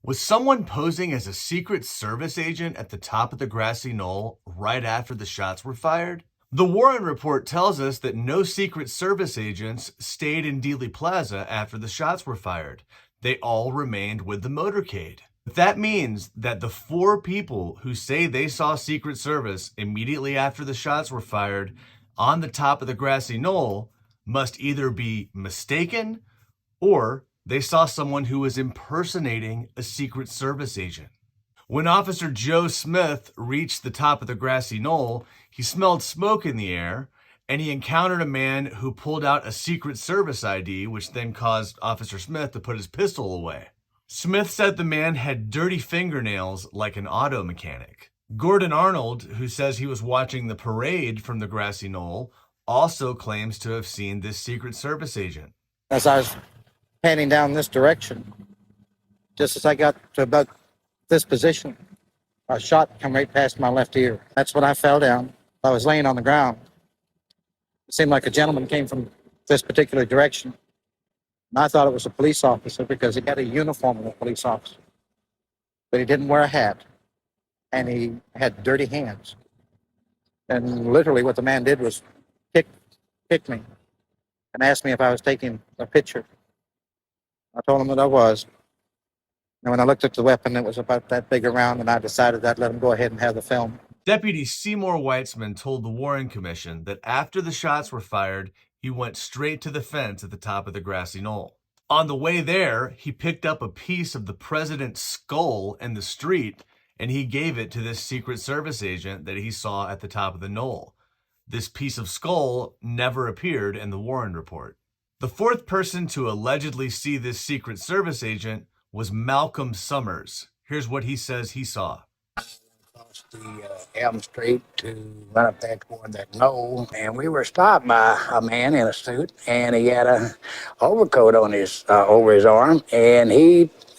Was someone posing as a Secret Service agent at the top of the Grassy Knoll right after the shots were fired? The Warren report tells us that no Secret Service agents stayed in Dealey Plaza after the shots were fired. They all remained with the motorcade. That means that the 4 people who say they saw Secret Service immediately after the shots were fired on the top of the Grassy Knoll must either be mistaken or they saw someone who was impersonating a Secret Service agent. When Officer Joe Smith reached the top of the Grassy Knoll, he smelled smoke in the air, and he encountered a man who pulled out a Secret Service ID, which then caused Officer Smith to put his pistol away. Smith said the man had dirty fingernails like an auto mechanic. Gordon Arnold, who says he was watching the parade from the Grassy Knoll, also claims to have seen this Secret Service agent. As I was heading down this direction, just as I got to about this position, a shot come right past my left ear. That's when I fell down. I was laying on the ground. It seemed like a gentleman came from this particular direction. And I thought it was a police officer because he had a uniform of a police officer. But he didn't wear a hat. And he had dirty hands. And literally what the man did was kick me and asked me if I was taking a picture. I told him that I was. And when I looked at the weapon, it was about that big around, and I decided I'd let him go ahead and have the film. Deputy Seymour Weitzman told the Warren Commission that after the shots were fired, he went straight to the fence at the top of the Grassy Knoll. On the way there, he picked up a piece of the president's skull in the street, and he gave it to this Secret Service agent that he saw at the top of the knoll. This piece of skull never appeared in the Warren report. The 4th person to allegedly see this Secret Service agent was Malcolm Summers. Here's what he says he saw. Across the Elm Street to run up there toward that knoll, and we were stopped by a man in a suit, and he had a overcoat on his over his arm, and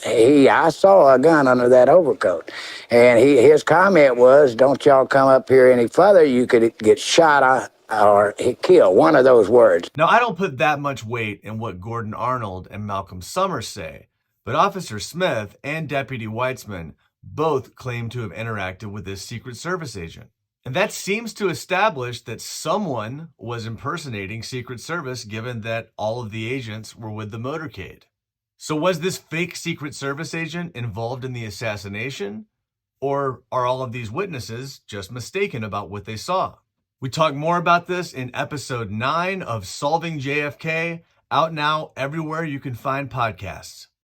I saw a gun under that overcoat, and his comment was, "Don't y'all come up here any further, you could get shot or killed," one of those words. Now, I don't put that much weight in what Gordon Arnold and Malcolm Summers say, but Officer Smith and Deputy Weitzman both claim to have interacted with this Secret Service agent. And that seems to establish that someone was impersonating Secret Service, given that all of the agents were with the motorcade. So was this fake Secret Service agent involved in the assassination? Or are all of these witnesses just mistaken about what they saw? We talk more about this in episode 9 of Solving JFK, out now everywhere you can find podcasts.